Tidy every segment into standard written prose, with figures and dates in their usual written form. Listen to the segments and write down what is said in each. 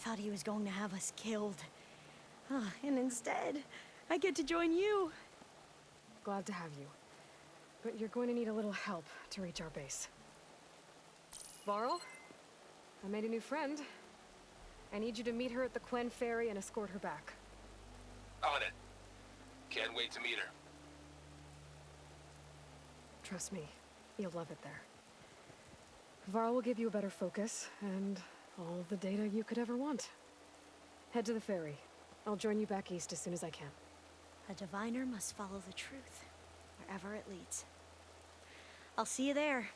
thought he was going to have us killed. And instead, I get to join you. Glad to have you. But you're going to need a little help to reach our base. Varl, I made a new friend. I need you to meet her at the Quen Ferry and escort her back. On it. Can't wait to meet her. Trust me, you'll love it there. Varl will give you a better focus, and all the data you could ever want. Head to the ferry. I'll join you back east as soon as I can. A diviner must follow the truth, wherever it leads. I'll see you there.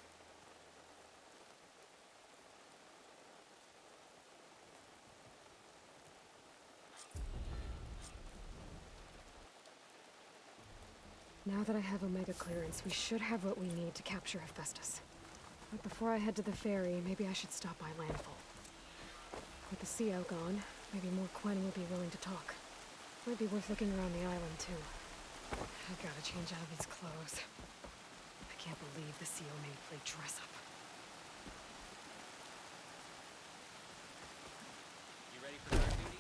Now that I have Omega clearance, we should have what we need to capture Hephaestus. But before I head to the ferry, maybe I should stop by Landfall. With the CO gone, maybe more Quen will be willing to talk. Might be worth looking around the island, too. I gotta change out of these clothes. I can't believe the CO made me play dress up. You ready for guard duty?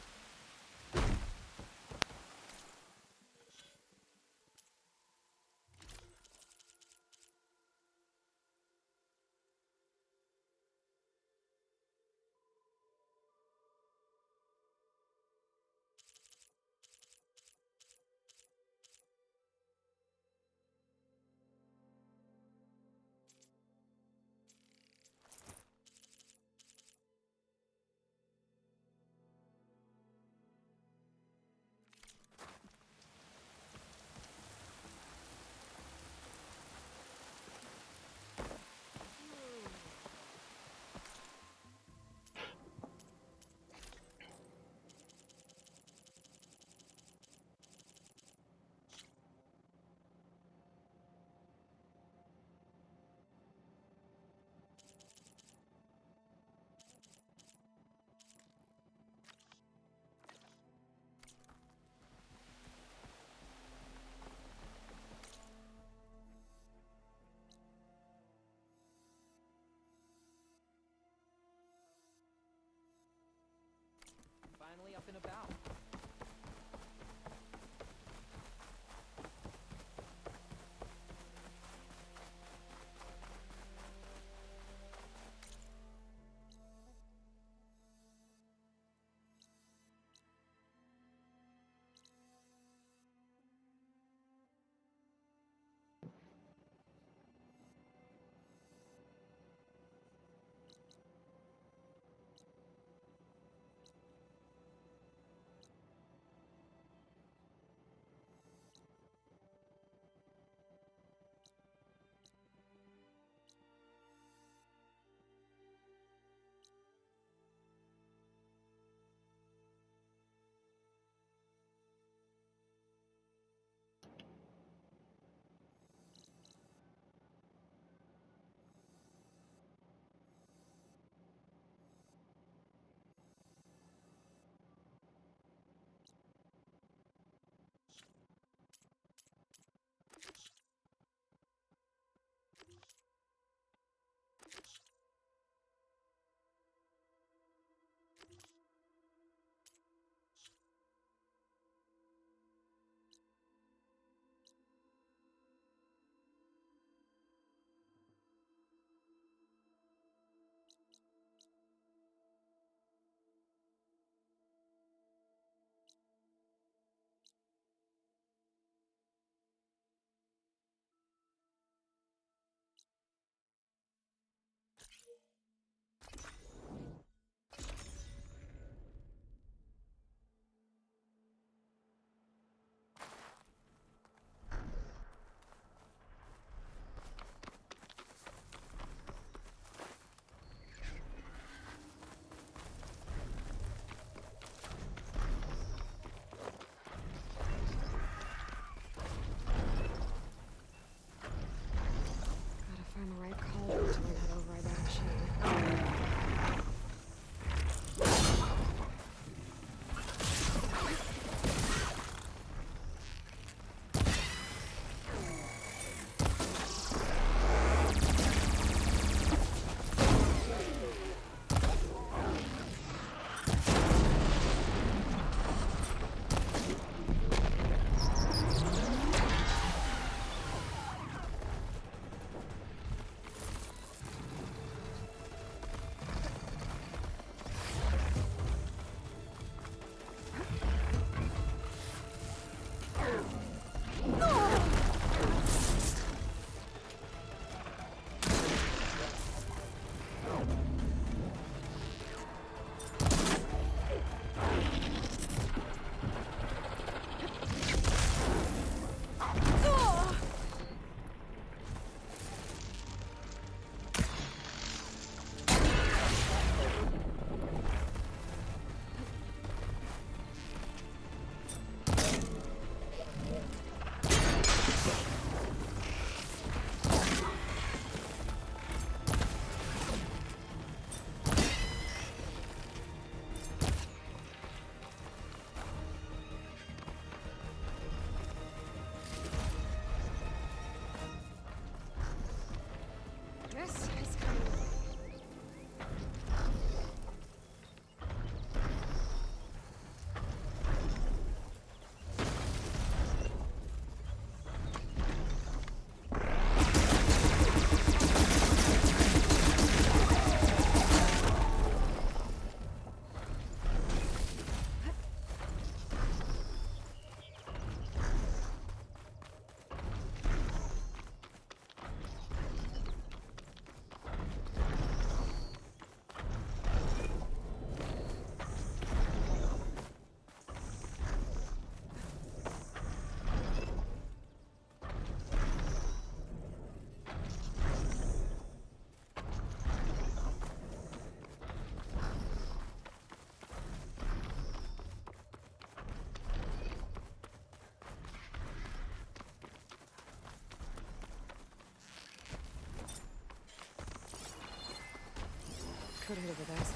could hit it with acid.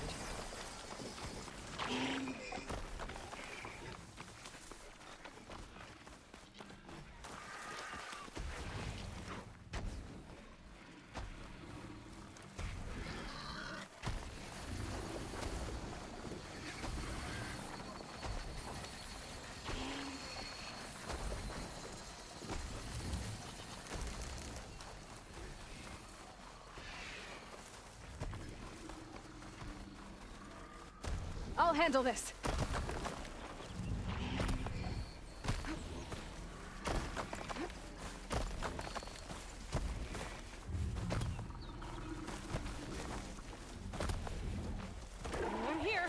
I'll handle this. I'm here.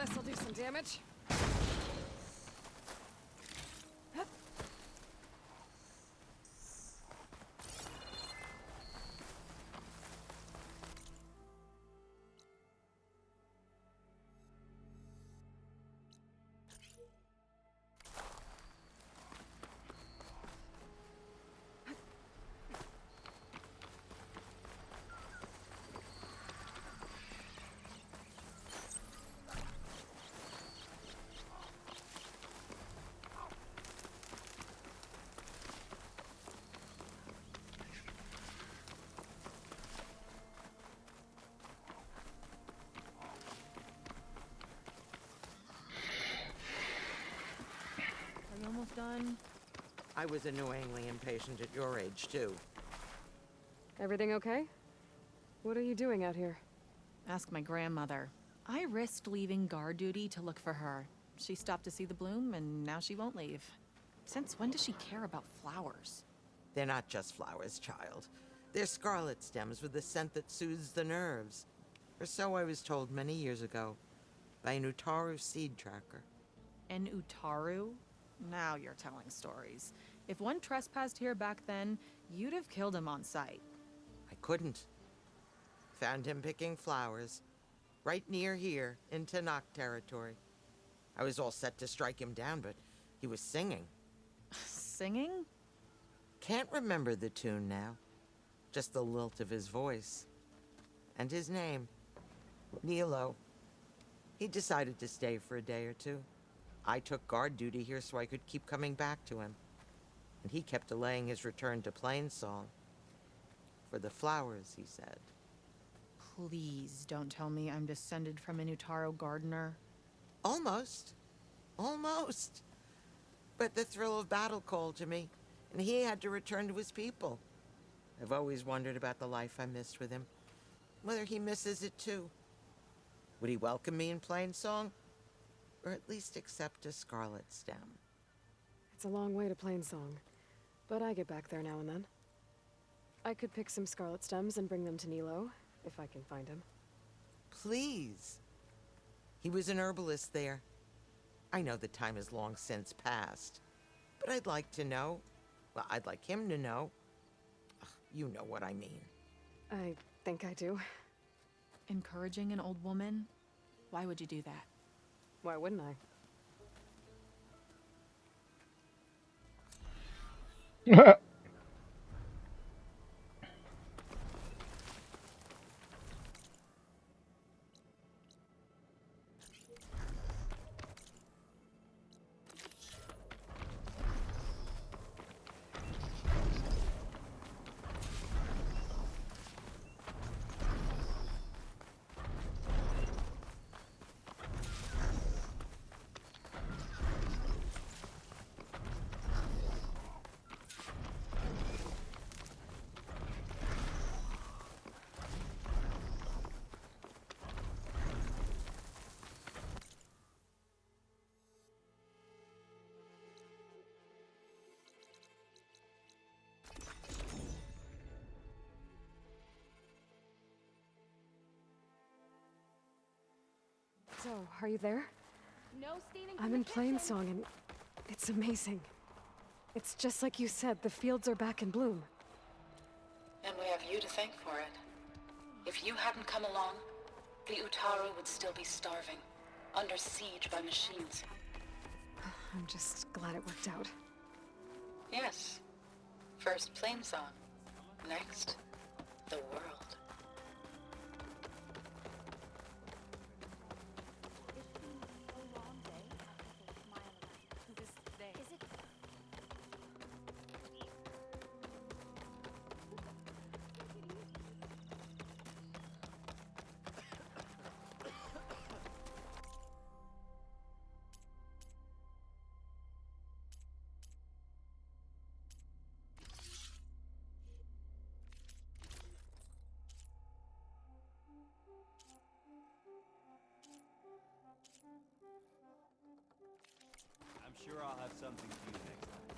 This'll do some damage. Are you almost done? I was annoyingly impatient at your age, too. Everything okay? What are you doing out here? Ask my grandmother. I risked leaving guard duty to look for her. She stopped to see the bloom, and now she won't leave. Since when does she care about flowers? They're not just flowers, child. They're scarlet stems with a scent that soothes the nerves. Or so I was told many years ago by an Utaru seed tracker. An Utaru? Now you're telling stories. If one trespassed here back then, you'd have killed him on sight. I couldn't. Found him picking flowers, right near here, in Tanakh territory. I was all set to strike him down, but he was singing. Singing? Can't remember the tune now. Just the lilt of his voice. And his name. Nilo. He decided to stay for a day or two. I took guard duty here so I could keep coming back to him. And he kept delaying his return to Plainsong. For the flowers, he said. Please don't tell me I'm descended from an Utaru gardener. Almost. Almost. But the thrill of battle called to me, and he had to return to his people. I've always wondered about the life I missed with him. Whether he misses it too. Would he welcome me in Plainsong? Or at least accept a scarlet stem? It's a long way to Plainsong, but I get back there now and then. I could pick some scarlet stems and bring them to Nilo, if I can find him. Please. He was an herbalist there. I know the time has long since passed, but I'd like to know. Well, I'd like him to know. Ugh, you know what I mean. I think I do. Encouraging an old woman? Why would you do that? Why wouldn't I? So, are you there? No stealing I'm in Plainsong and it's amazing. It's just like you said, the fields are back in bloom. And we have you to thank for it. If you hadn't come along, the Utaru would still be starving, under siege by machines. I'm just glad it worked out. Yes. First Plainsong. Next, the world. I'm sure I'll have something for you next time.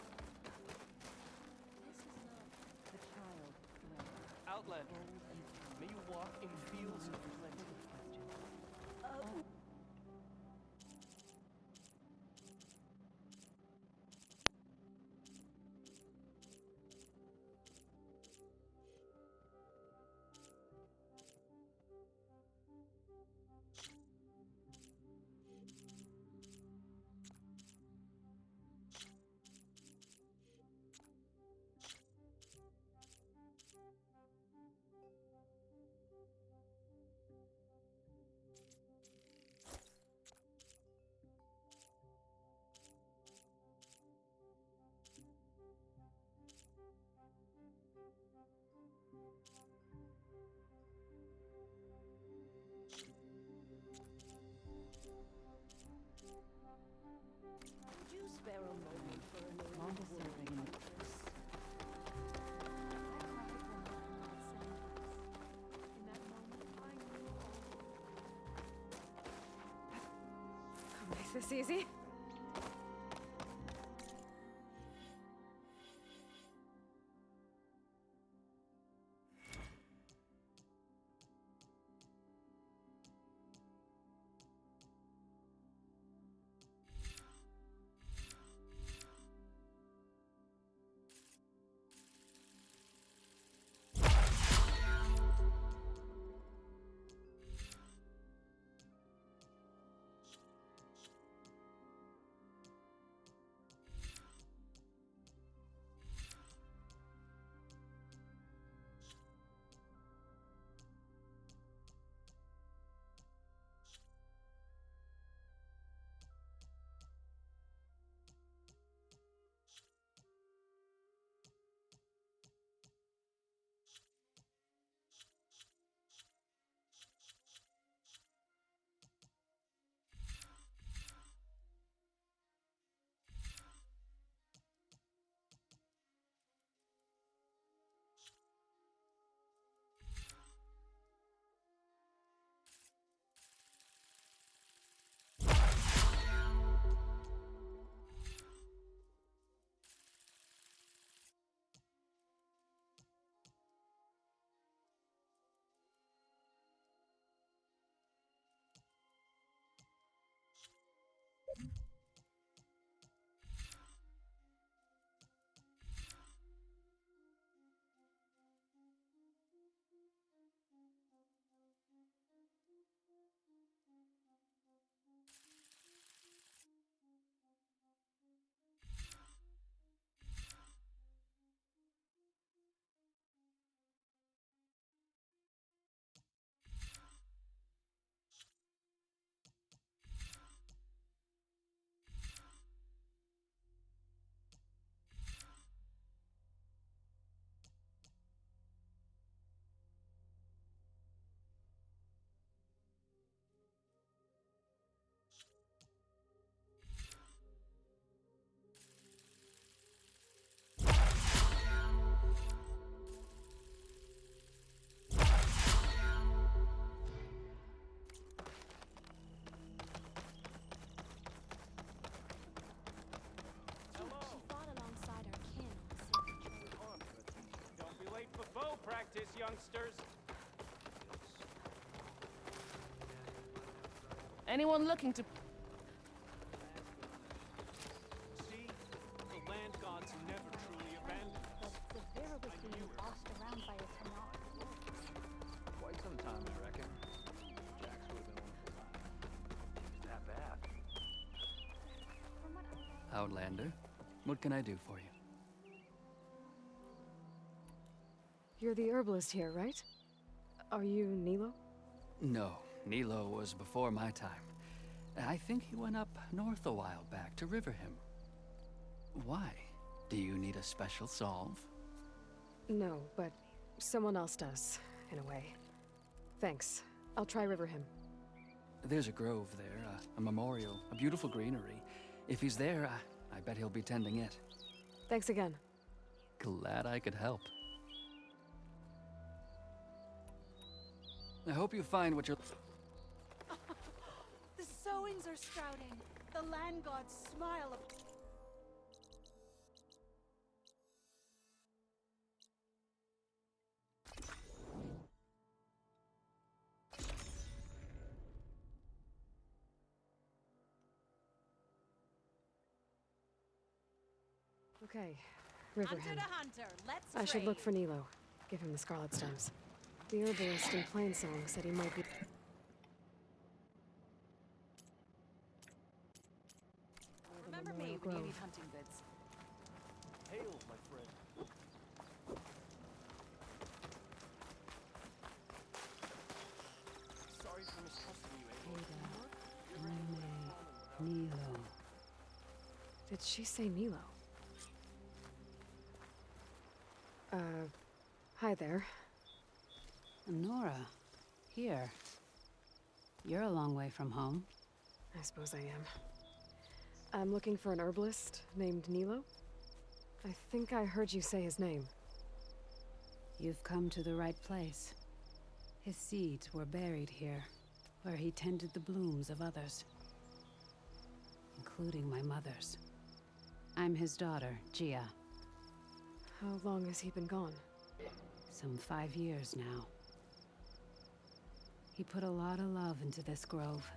Outlander, may you walk in fields of plenty. Longest serving in Is this easy? Don't be late for bow practice, youngsters. Anyone looking to... See? The land gods never truly abandon us. But Severa was being bossed around by a Tenakth. Quite some time, I reckon. Jax would have been one for mine. Is that bad? Outlander, what can I do for you? You're the herbalist here, right? Are you Nilo? No, Nilo was before my time. I think he went up north a while back to Riverhim. Why? Do you need a special solve? No, but someone else does, in a way. Thanks. I'll try Riverhim. There's a grove there, a memorial, a beautiful greenery. If he's there, I bet he'll be tending it. Thanks again. Glad I could help. I hope you find what you're... The sowings are sprouting. The land gods smile. Okay, Riverhim. Hunter to hunter, let's I should look trade. for Nilo. Give him the Scarlet Stems. The herbalist in Plainsong said he might be... Remember me Memorial when you Grove. need hunting goods. Hail, my friend. Sorry for mistrusting you, Aloy. Nilo. Did she say Nilo? Hi there. Nora. Here. You're a long way from home. I suppose I am. I'm looking for an herbalist named Nilo. I think I heard you say his name. You've come to the right place. His seeds were buried here, where he tended the blooms of others, including my mother's. I'm his daughter, Gia. How long has he been gone? Some 5 years now. He put a lot of love into this grove.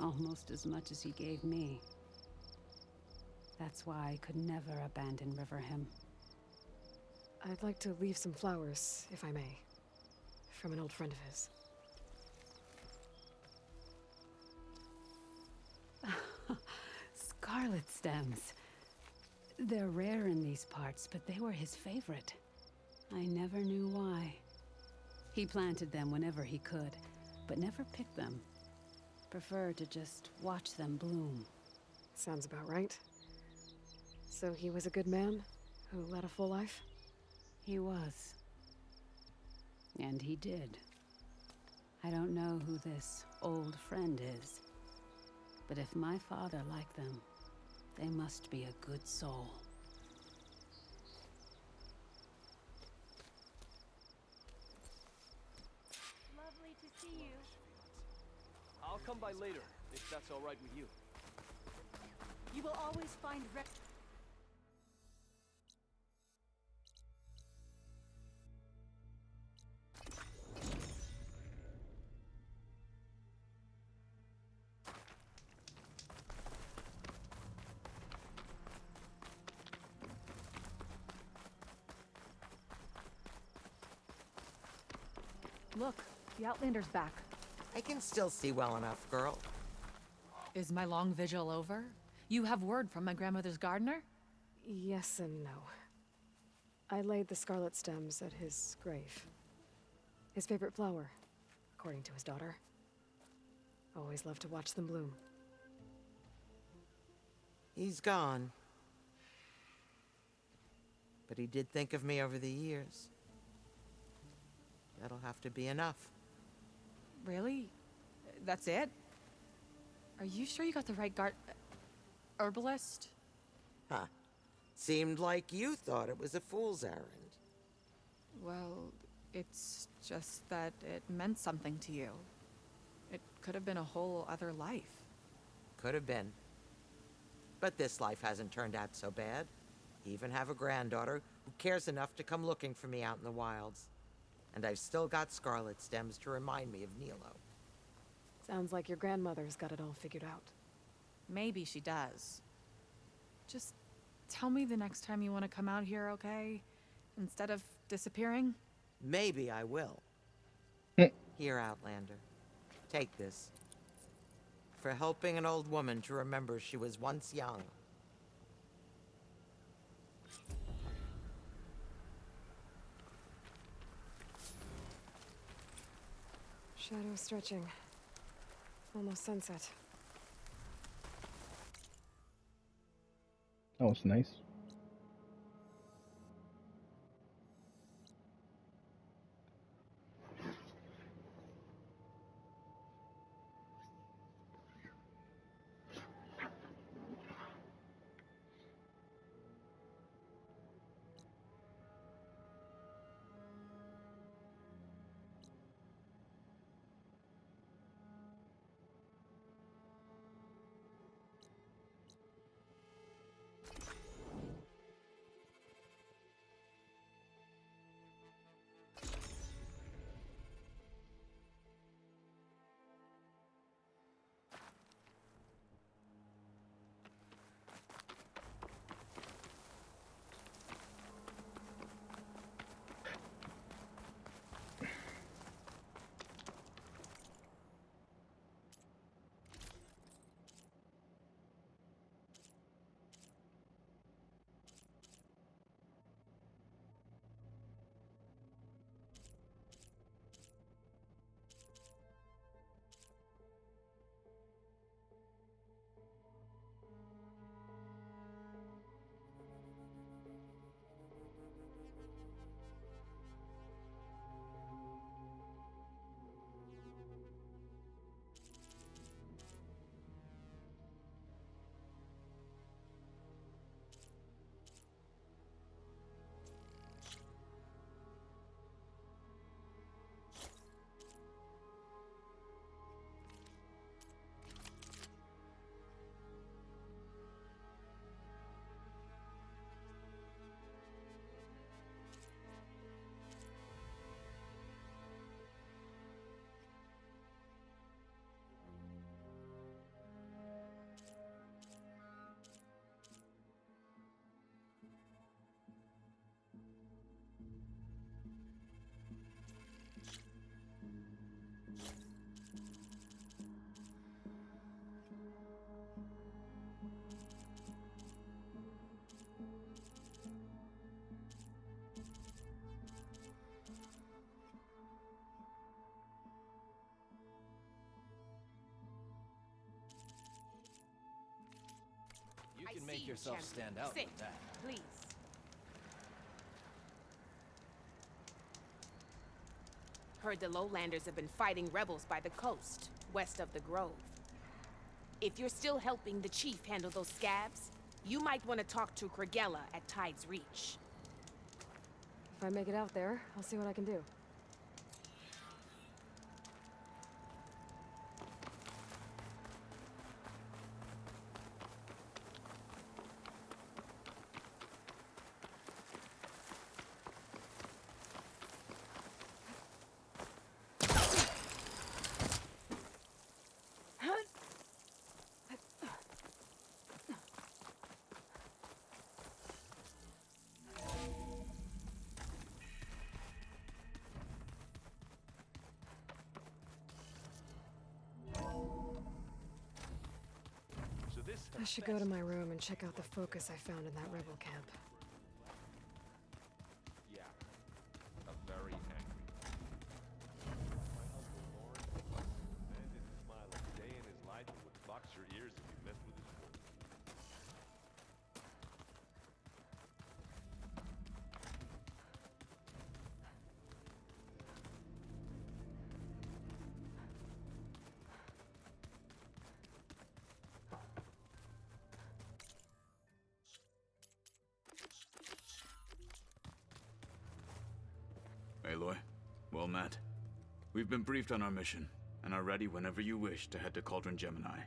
Almost as much as he gave me. That's why I could never abandon Riverhim. I'd like to leave some flowers, if I may. From an old friend of his. Scarlet stems. They're rare in these parts, but they were his favorite. I never knew why. He planted them whenever he could, but never picked them. Preferred to just watch them bloom. Sounds about right. So he was a good man who led a full life? He was. And he did. I don't know who this old friend is, but if my father liked them, they must be a good soul. Lovely to see you. I'll come by later, if that's all right with you. You will always find Look, the Outlander's back. I can still see well enough, girl. Is my long vigil over? You have word from my grandmother's gardener? Yes and no. I laid the scarlet stems at his grave. His favorite flower, according to his daughter. Always loved to watch them bloom. He's gone. But he did think of me over the years. That'll have to be enough. Really? That's it? Are you sure you got the right herbalist? Huh. Seemed like you thought it was a fool's errand. Well, it's just that it meant something to you. It could have been a whole other life. Could have been. But this life hasn't turned out so bad. Even have a granddaughter who cares enough to come looking for me out in the wilds. And I've still got scarlet stems to remind me of Nilo. Sounds like your grandmother's got it all figured out. Maybe she does. Just tell me the next time you want to come out here, okay? Instead of disappearing? Maybe I will. Here, Outlander. Take this. For helping an old woman to remember she was once young. Shadow stretching. Almost sunset. Oh, it's nice. make yourself stand out Sit, with that. please. Heard the Lowlanders have been fighting rebels by the coast, west of the Grove. If you're still helping the chief handle those scabs, you might want to talk to Kragella at Tide's Reach. If I make it out there, I'll see what I can do. I should go to my room and check out the focus I found in that rebel camp. Yeah, a very angry. My uncle Lawrence, man didn't smile a day in his life and would box your ears if you messed with his work. Aloy, well met. We've been briefed on our mission, and are ready whenever you wish to head to Cauldron Gemini.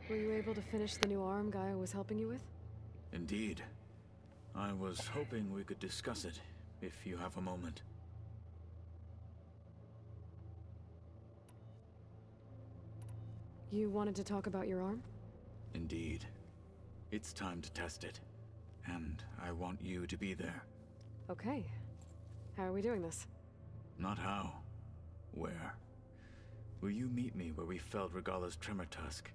Were you able to finish the new arm Gaia was helping you with? Indeed. I was hoping we could discuss it, if you have a moment. You wanted to talk about your arm? Indeed. It's time to test it. And I want you to be there. Okay. How are we doing this? Not how. Where? Will you meet me where we felled Regalla's Tremor Tusk?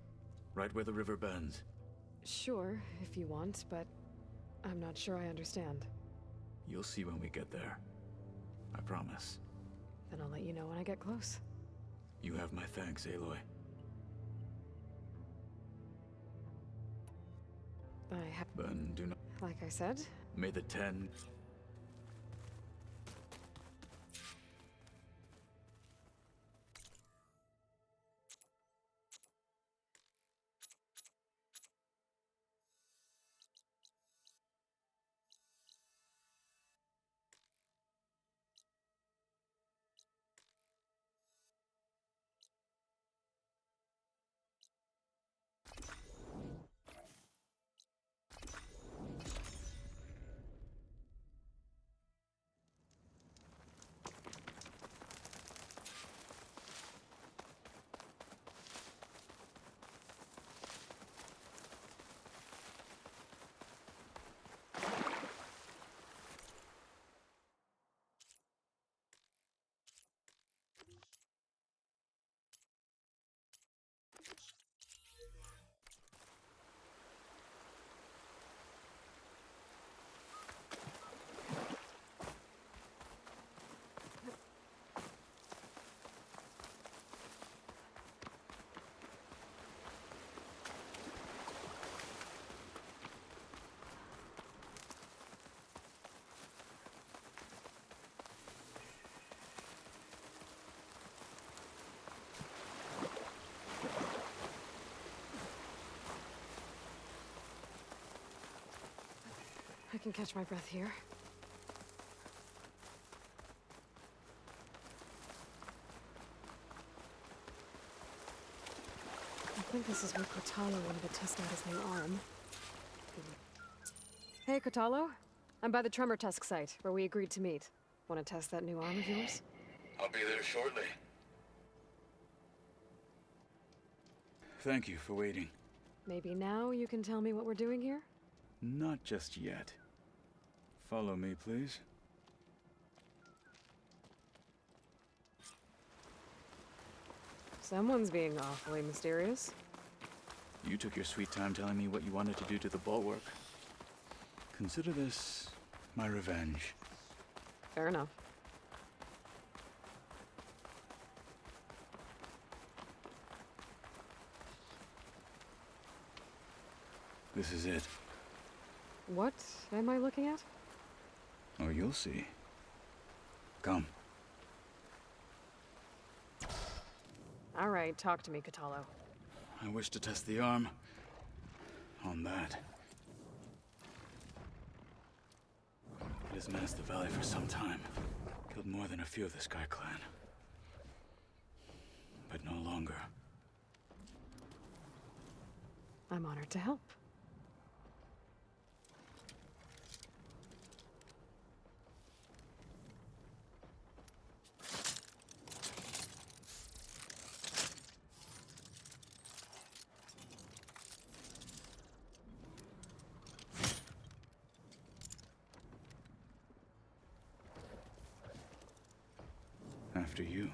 Right where the river bends? Sure, if you want, but I'm not sure I understand. You'll see when we get there. I promise. Then I'll let you know when I get close. You have my thanks, Aloy. Then do not... Like I said... May the 10... I can catch my breath here. I think this is where Kotallo wanted to test out his new arm. Hey, Kotallo. I'm by the Tremor Tusk site, where we agreed to meet. Want to test that new arm of yours? I'll be there shortly. Thank you for waiting. Maybe now you can tell me what we're doing here? Not just yet. Follow me, please. Someone's being awfully mysterious. You took your sweet time telling me what you wanted to do to the bulwark. Consider this my revenge. Fair enough. This is it. What am I looking at? Oh, you'll see. Come. All right, talk to me, Kotallo. I wish to test the arm on that. It has menaced the valley for some time. Killed more than a few of the Sky Clan. But no longer. I'm honored to help. After you.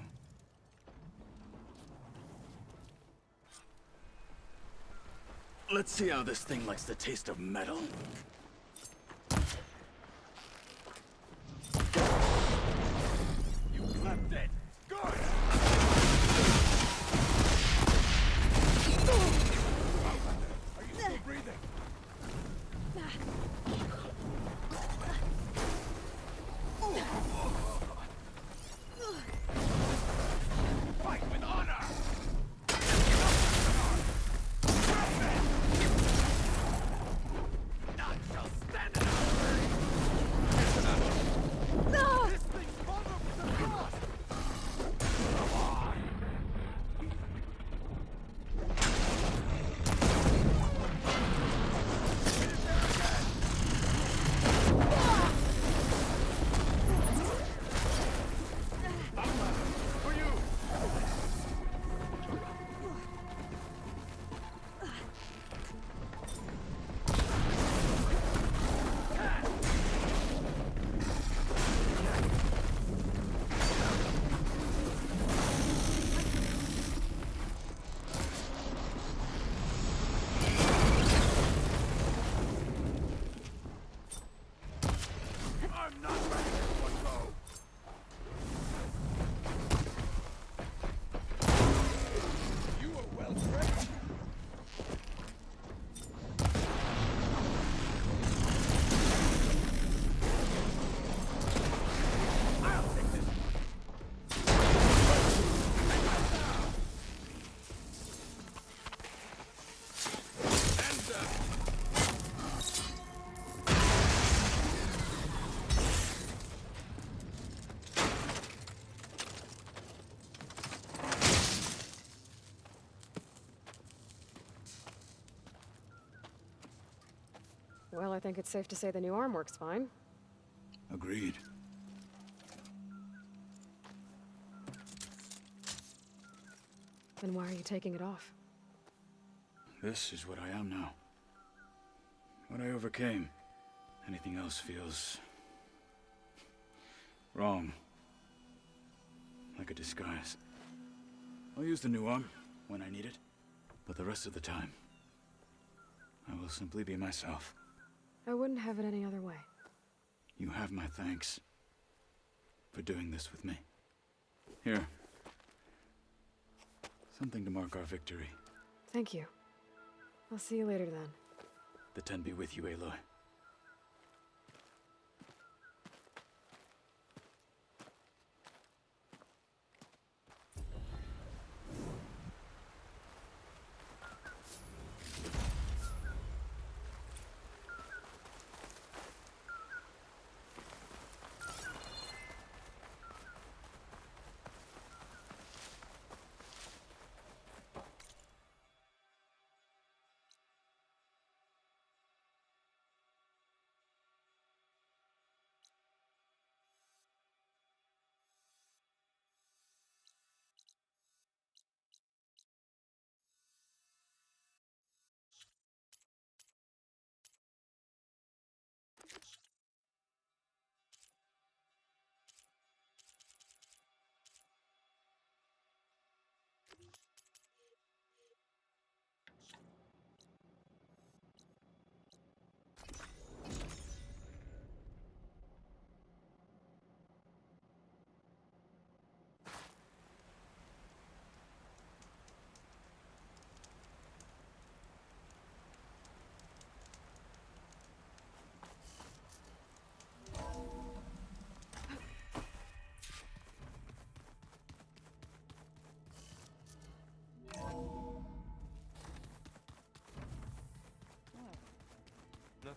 Let's see how this thing likes the taste of metal. You clapped it! Good! Are you still breathing? Fight with honor! Not just standing up! This thing's vulnerable to frost! Come on! For you! I'm not ready for one go! You are well trained. I'll take this. Hands up. Well, I think it's safe to say the new arm works fine. Agreed. Then why are you taking it off? This is what I am now. What I overcame. Anything else feels wrong. Like a disguise. I'll use the new arm when I need it, but the rest of the time, I will simply be myself. I wouldn't have it any other way. You have my thanks for doing this with me. Here. Something to mark our victory. Thank you. I'll see you later then. The Ten be with you, Aloy.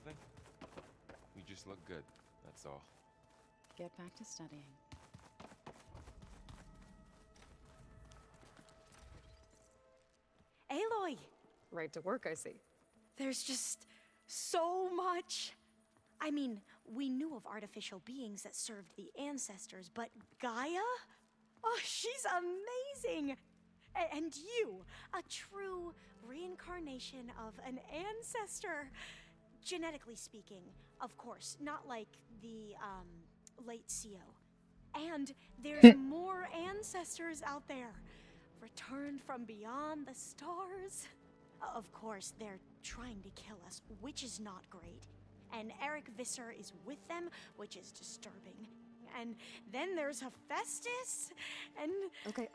Nothing? You just look good, that's all. Get back to studying. Aloy! Right to work, I see. There's just so much. I mean, we knew of artificial beings that served the ancestors, but Gaia? Oh, she's amazing! And you, a true reincarnation of an ancestor. Genetically speaking, of course, not like the, late CO. And there's more ancestors out there, returned from beyond the stars. Of course, they're trying to kill us, which is not great. And Eric Visser is with them, which is disturbing. And then there's Hephaestus, and...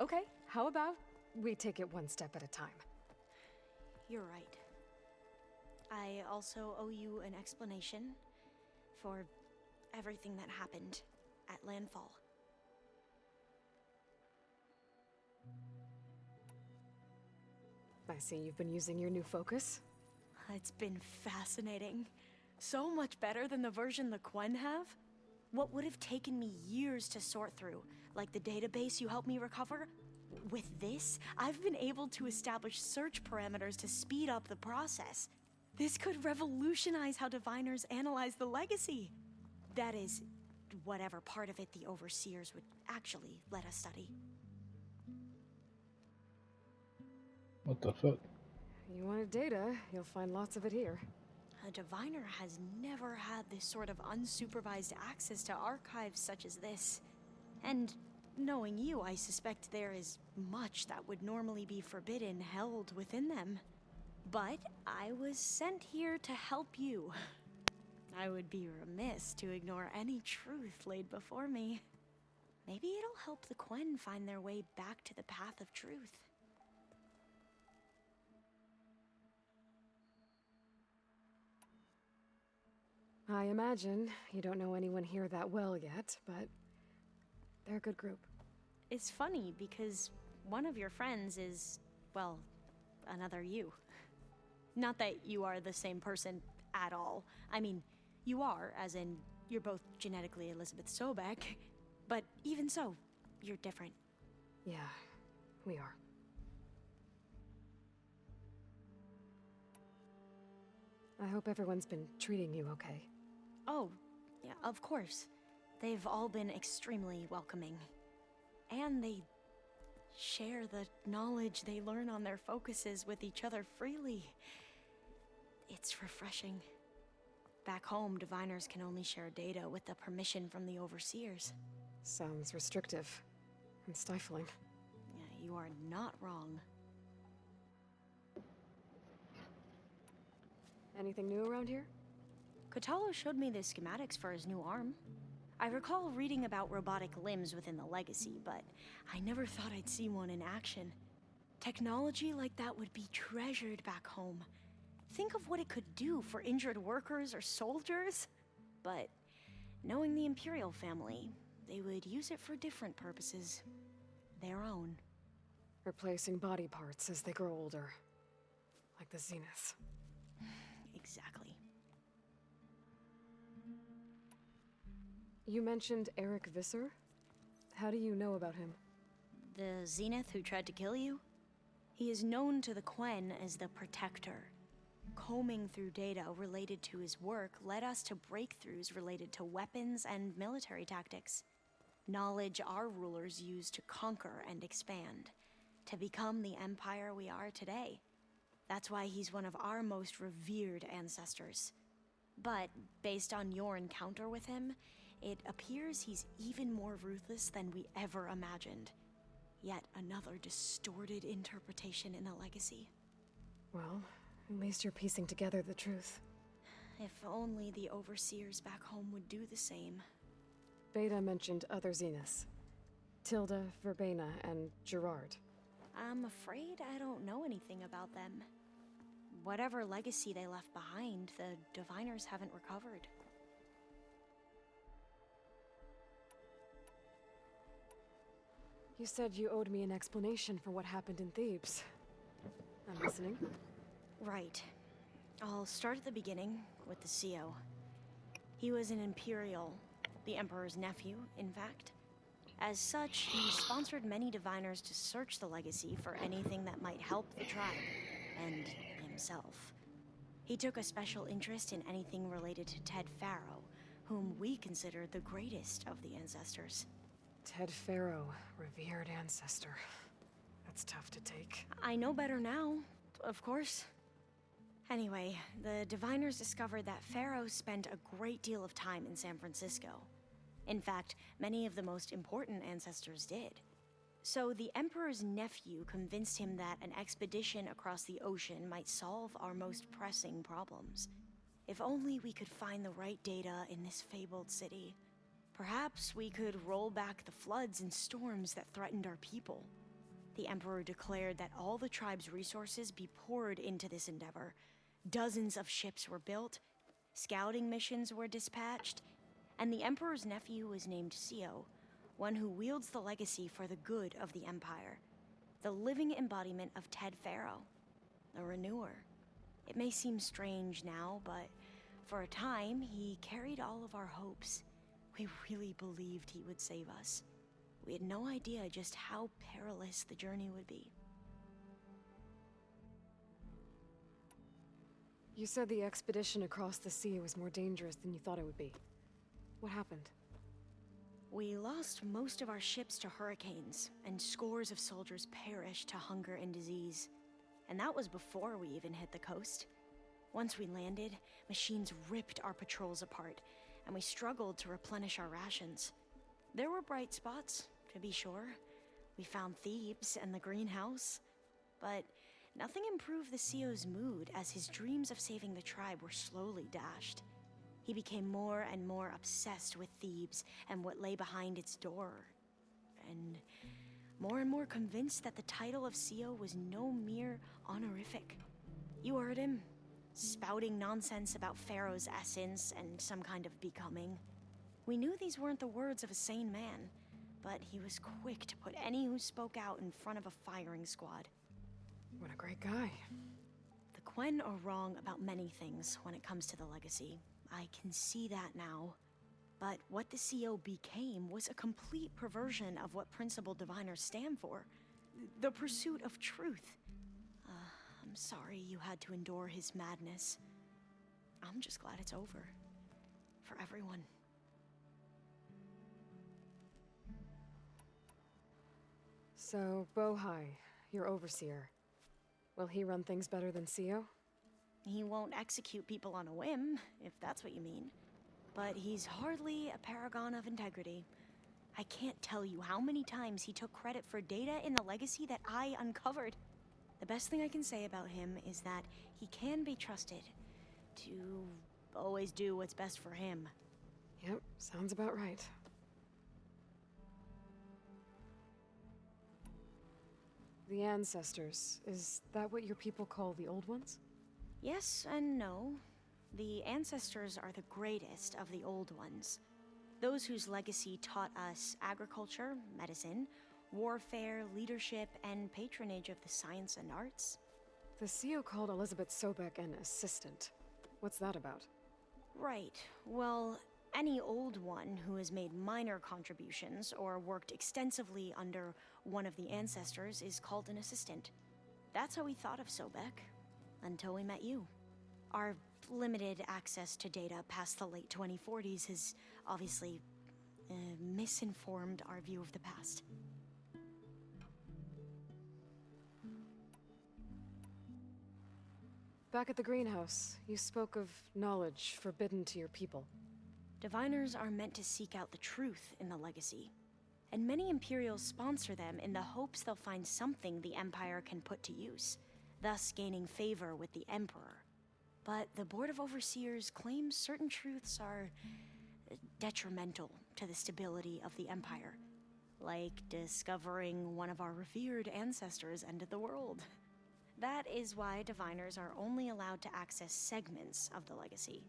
Okay. How about we take it one step at a time? You're right. I also owe you an explanation for everything that happened at Landfall. I see you've been using your new focus. It's been fascinating. So much better than the version the Quen have. What would have taken me years to sort through, like the database you helped me recover, with this, I've been able to establish search parameters to speed up the process. This could revolutionize how diviners analyze the legacy. That is, whatever part of it the overseers would actually let us study. What the fuck? You wanted data, you'll find lots of it here. A diviner has never had this sort of unsupervised access to archives such as this. And knowing you, I suspect there is much that would normally be forbidden held within them. But I was sent here to help you. I would be remiss to ignore any truth laid before me. Maybe it'll help the Quen find their way back to the path of truth. I imagine you don't know anyone here that well yet, but they're a good group. It's funny because one of your friends is, well, another you. Not that you are the same person at all. I mean, you are, as in, you're both genetically Elizabeth Sobek, but even so, you're different. Yeah, we are. I hope everyone's been treating you okay. Oh, yeah, of course. They've all been extremely welcoming. And they share the knowledge they learn on their focuses with each other freely. It's refreshing. Back home, diviners can only share data with the permission from the overseers. Sounds restrictive and stifling. Yeah, you are not wrong. Anything new around here? Kotallo showed me the schematics for his new arm. I recall reading about robotic limbs within the Legacy, but I never thought I'd see one in action. Technology like that would be treasured back home. Think of what it could do for injured workers or soldiers. But knowing the Imperial family, they would use it for different purposes. Their own. Replacing body parts as they grow older. Like the Zeniths. Exactly. You mentioned Eric Visser? How do you know about him? The Zenith who tried to kill you? He is known to the Quen as the Protector. Combing through data related to his work led us to breakthroughs related to weapons and military tactics. Knowledge our rulers used to conquer and expand, to become the empire we are today. That's why he's one of our most revered ancestors. But based on your encounter with him, it appears he's even more ruthless than we ever imagined. Yet another distorted interpretation in the Legacy. Well, at least you're piecing together the truth. If only the Overseers back home would do the same. Beta mentioned other Zeniths. Tilda, Verbena, and Gerard. I'm afraid I don't know anything about them. Whatever legacy they left behind, the Diviners haven't recovered. You said you owed me an explanation for what happened in Thebes. I'm listening. Right. I'll start at the beginning, with the CO. He was an Imperial, the Emperor's nephew, in fact. As such, he sponsored many diviners to search the legacy for anything that might help the tribe, and himself. He took a special interest in anything related to Ted Faro, whom we consider the greatest of the ancestors. Ted Faro, revered ancestor. That's tough to take. I know better now, of course. Anyway, the diviners discovered that Faro spent a great deal of time in San Francisco. In fact, many of the most important ancestors did. So the Emperor's nephew convinced him that an expedition across the ocean might solve our most pressing problems. If only we could find the right data in this fabled city. Perhaps we could roll back the floods and storms that threatened our people. The Emperor declared that all the tribe's resources be poured into this endeavor. Dozens of ships were built, scouting missions were dispatched, and the Emperor's nephew was named CO, one who wields the legacy for the good of the Empire. The living embodiment of Ted Faro, the Renewer. It may seem strange now, but for a time, he carried all of our hopes. We really believed he would save us. We had no idea just how perilous the journey would be. You said the expedition across the sea was more dangerous than you thought it would be. What happened? We lost most of our ships to hurricanes, and scores of soldiers perished to hunger and disease. And that was before we even hit the coast. Once we landed, machines ripped our patrols apart, and we struggled to replenish our rations. There were bright spots, to be sure. We found Thebes and the greenhouse. But nothing improved the CO's mood as his dreams of saving the tribe were slowly dashed. He became more and more obsessed with Thebes and what lay behind its door. And more convinced that the title of CO was no mere honorific. You heard him, spouting nonsense about Pharaoh's essence and some kind of becoming. We knew these weren't the words of a sane man, but he was quick to put any who spoke out in front of a firing squad. What a great guy. The Quen are wrong about many things when it comes to the legacy. I can see that now. But what the CO became was a complete perversion of what principal diviners stand for. The pursuit of truth. I'm sorry you had to endure his madness. I'm just glad it's over. For everyone. So, Bohai, your overseer. Will he run things better than CO? He won't execute people on a whim, if that's what you mean. But he's hardly a paragon of integrity. I can't tell you how many times he took credit for data in the legacy that I uncovered. The best thing I can say about him is that he can be trusted to always do what's best for him. Yep, sounds about right. The ancestors, is that what your people call the old ones? Yes and no. The ancestors are the greatest of the old ones. Those whose legacy taught us agriculture, medicine, warfare, leadership, and patronage of the science and arts. The CO called Elizabeth Sobek an assistant. What's that about? Right. Well, any old one who has made minor contributions or worked extensively under one of the ancestors is called an assistant. That's how we thought of Sobek. Until we met you. Our limited access to data past the late 2040s has obviously misinformed our view of the past. Back at the greenhouse, you spoke of knowledge forbidden to your people. Diviners are meant to seek out the truth in the legacy. And many Imperials sponsor them in the hopes they'll find something the Empire can put to use, thus gaining favor with the Emperor. But the Board of Overseers claims certain truths are detrimental to the stability of the Empire. Like discovering one of our revered ancestors ended the world. That is why diviners are only allowed to access segments of the legacy.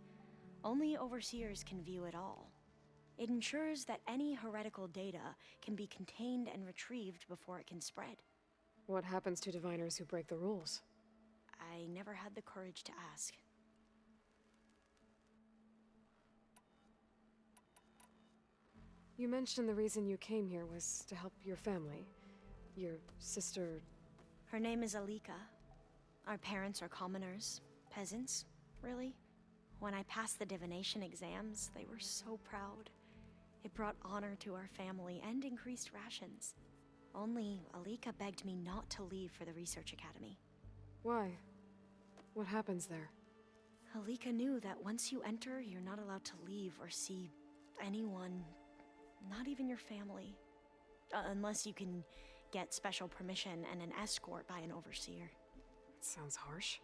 Only Overseers can view it all. It ensures that any heretical data can be contained and retrieved before it can spread. What happens to diviners who break the rules? I never had the courage to ask. You mentioned the reason you came here was to help your family. Your sister... Her name is Alika. Our parents are commoners. Peasants, really. When I passed the divination exams, they were so proud. It brought honor to our family and increased rations. Only Alika begged me not to leave for the research academy. Why? What happens there? Alika knew that once you enter, you're not allowed to leave or see anyone, not even your family. Unless you can get special permission and an escort by an overseer. It sounds harsh.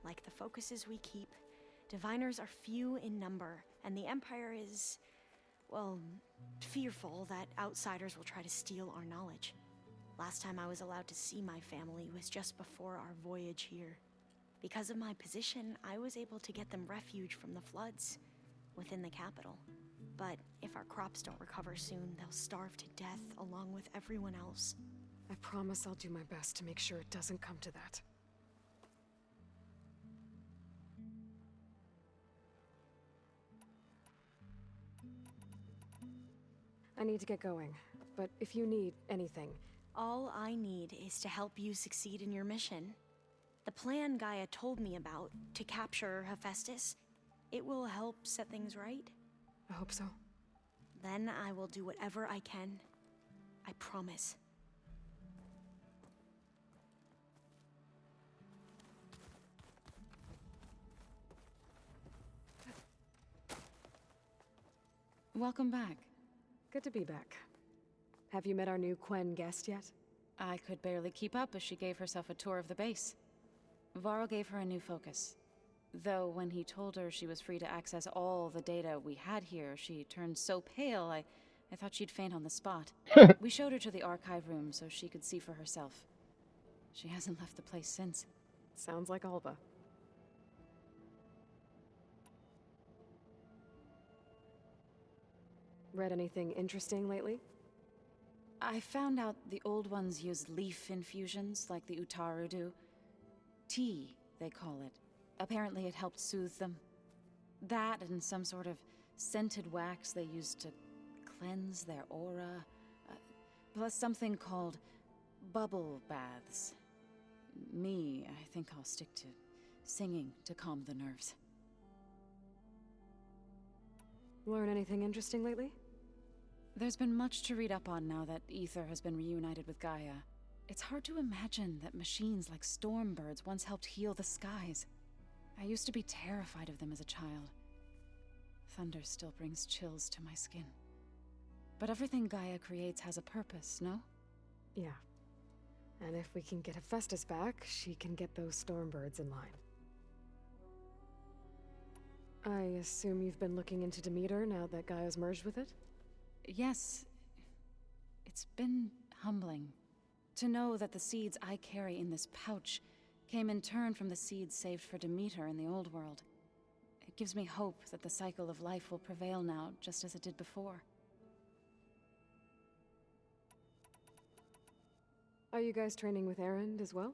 Like the focuses we keep, diviners are few in number, and the Empire is, well, fearful that outsiders will try to steal our knowledge. Last time I was allowed to see my family was just before our voyage here. Because of my position, I was able to get them refuge from the floods within the capital. But if our crops don't recover soon, they'll starve to death along with everyone else. I promise I'll do my best to make sure it doesn't come to that. I need to get going, but if you need anything... All I need is to help you succeed in your mission. The plan Gaia told me about, to capture Hephaestus, it will help set things right. I hope so. Then I will do whatever I can. I promise. Welcome back. Good to be back. Have you met our new Quen guest yet? I could barely keep up as she gave herself a tour of the base. Varl gave her a new focus. Though when he told her she was free to access all the data we had here, she turned so pale I thought she'd faint on the spot. We showed her to the archive room so she could see for herself. She hasn't left the place since. Sounds like Alba. Read anything interesting lately? I found out the old ones use leaf infusions like the Utaru do. Tea, they call it. Apparently it helped soothe them. That and some sort of scented wax they used to cleanse their aura. Plus something called bubble baths. I think I'll stick to singing to calm the nerves. Learn anything interesting lately? There's been much to read up on now that Aether has been reunited with Gaia. It's hard to imagine that machines like Stormbirds once helped heal the skies. I used to be terrified of them as a child. Thunder still brings chills to my skin. But everything Gaia creates has a purpose, no? Yeah. And if we can get Hephaestus back, she can get those Stormbirds in line. I assume you've been looking into Demeter now that Gaia's merged with it? Yes. It's been humbling to know that the seeds I carry in this pouch came in turn from the seeds saved for Demeter in the old world. It gives me hope that the cycle of life will prevail now, just as it did before. Are you guys training with Erend as well?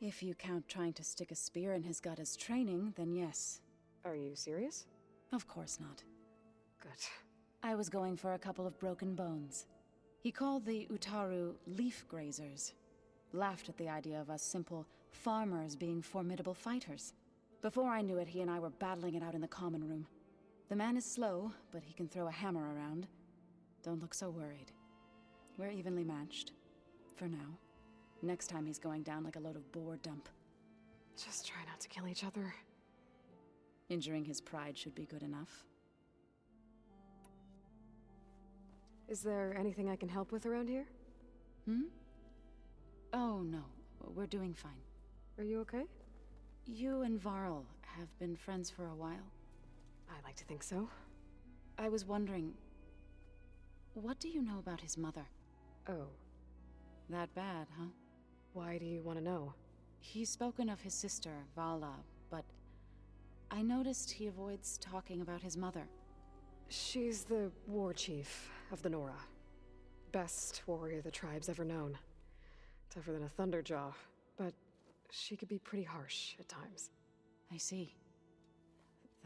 If you count trying to stick a spear in his gut as training, then yes. Are you serious? Of course not. Good. I was going for a couple of broken bones. He called the Utaru leaf grazers. Laughed at the idea of us simple farmers being formidable fighters. Before I knew it, he and I were battling it out in the common room. The man is slow, but he can throw a hammer around. Don't look so worried. We're evenly matched. For now. Next time he's going down like a load of boar dump. Just try not to kill each other. Injuring his pride should be good enough. Is there anything I can help with around here? Oh, no. We're doing fine. Are you okay? You and Varl have been friends for a while. I like to think so. I was wondering, what do you know about his mother? Oh. That bad, huh? Why do you want to know? He's spoken of his sister, Vala, but I noticed he avoids talking about his mother. She's the war chief of the Nora. Best warrior the tribe's ever known. Tougher than a Thunderjaw, but she could be pretty harsh at times. I see.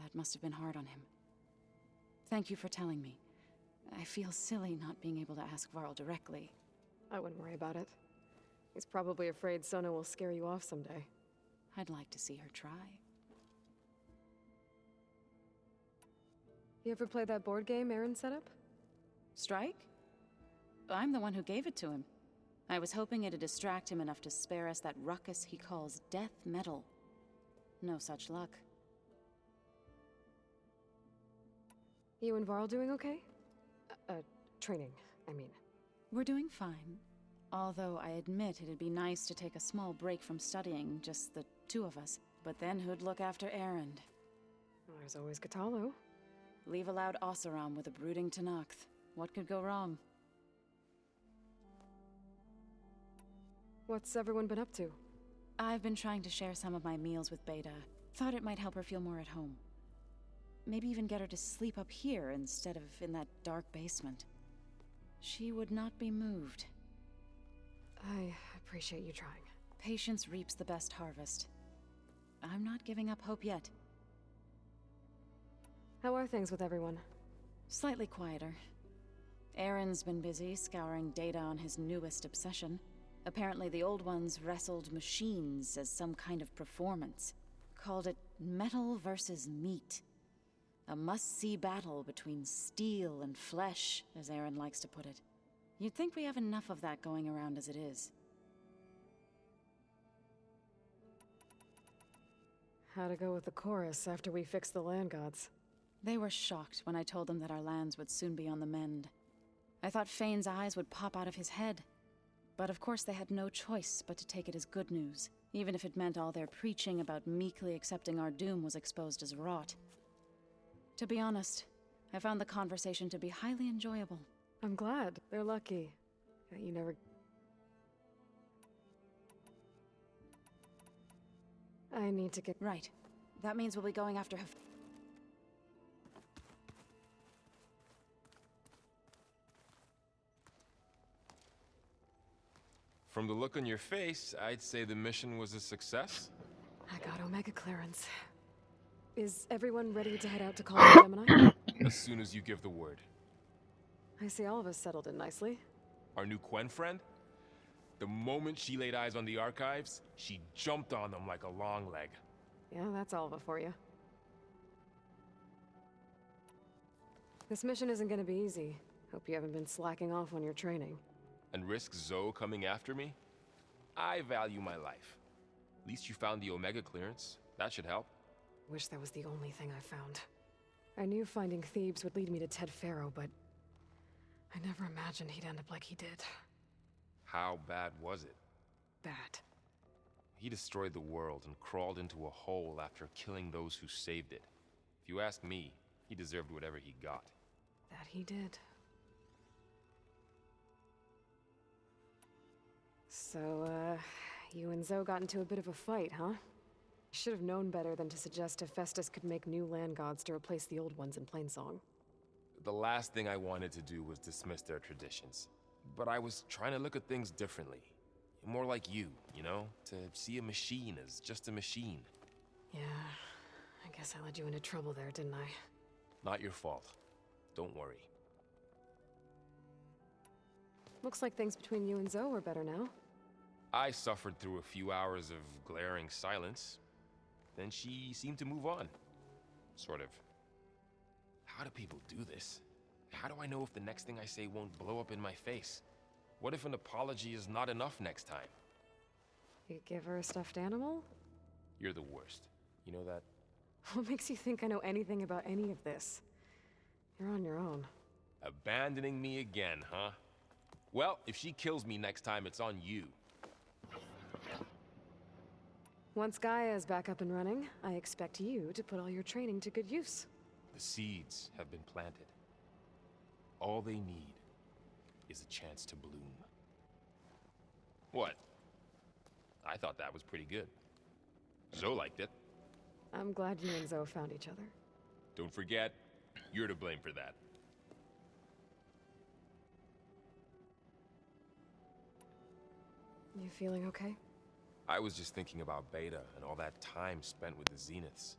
That must have been hard on him. Thank you for telling me. I feel silly not being able to ask Varl directly. I wouldn't worry about it. He's probably afraid Sona will scare you off someday. I'd like to see her try. You ever play that board game Aaron set up? Strike? I'm the one who gave it to him. I was hoping it'd distract him enough to spare us that ruckus he calls death metal. No such luck. You and Varl doing okay? Training, I mean. We're doing fine. Although I admit it'd be nice to take a small break from studying, just the two of us. But then who'd look after Erend? Well, there's always Katalo. Leave a loud Oseram with a brooding Tenakth. What could go wrong? What's everyone been up to? I've been trying to share some of my meals with Beta. Thought it might help her feel more at home. Maybe even get her to sleep up here instead of in that dark basement. She would not be moved. I appreciate you trying. Patience reaps the best harvest. I'm not giving up hope yet. How are things with everyone? Slightly quieter. Aaron's been busy scouring data on his newest obsession. Apparently the old ones wrestled machines as some kind of performance. Called it metal versus meat. A must-see battle between steel and flesh, as Aaron likes to put it. You'd think we have enough of that going around as it is. How'd it go with the chorus after we fixed the land gods? They were shocked when I told them that our lands would soon be on the mend. I thought Fane's eyes would pop out of his head. But of course they had no choice but to take it as good news, even if it meant all their preaching about meekly accepting our doom was exposed as rot. To be honest, I found the conversation to be highly enjoyable. I'm glad. They're lucky that you never... I need to get... Right. That means we'll be going after From the look on your face, I'd say the mission was a success. I got Omega clearance. Is everyone ready to head out to call the Gemini? As soon as you give the word. I see all of us settled in nicely. Our new Quen friend? The moment she laid eyes on the archives, she jumped on them like a long leg. Yeah, that's Alva for you. This mission isn't gonna be easy. Hope you haven't been slacking off on your training. And risk Zoe coming after me? I value my life. At least you found the Omega clearance. That should help. Wish that was the only thing I found. I knew finding Thebes would lead me to Ted Faro, but I never imagined he'd end up like he did. How bad was it? Bad. He destroyed the world and crawled into a hole after killing those who saved it. If you ask me, he deserved whatever he got. That he did. So, you and Zoe got into a bit of a fight, huh? Should have known better than to suggest Hephaestus could make new land gods to replace the old ones in Plainsong. The last thing I wanted to do was dismiss their traditions. But I was trying to look at things differently. More like you know? To see a machine as just a machine. Yeah, I guess I led you into trouble there, didn't I? Not your fault. Don't worry. Looks like things between you and Zoe are better now. I suffered through a few hours of glaring silence. Then she seemed to move on. Sort of. How do people do this? How do I know if the next thing I say won't blow up in my face? What if an apology is not enough next time? You give her a stuffed animal? You're the worst. You know that? What makes you think I know anything about any of this? You're on your own. Abandoning me again, huh? Well, if she kills me next time, it's on you. Once Gaia is back up and running, I expect you to put all your training to good use. The seeds have been planted. All they need is a chance to bloom. What? I thought that was pretty good. Zoe liked it. I'm glad you and Zoe found each other. Don't forget, you're to blame for that. You feeling okay? I was just thinking about Beta and all that time spent with the Zeniths.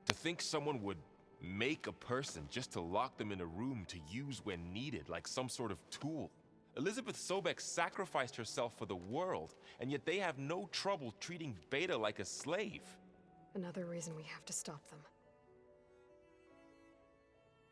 To think someone would Make a person just to lock them in a room to use when needed, like some sort of tool. Elizabeth Sobek sacrificed herself for the world, and yet they have no trouble treating Beta like a slave. Another reason we have to stop them.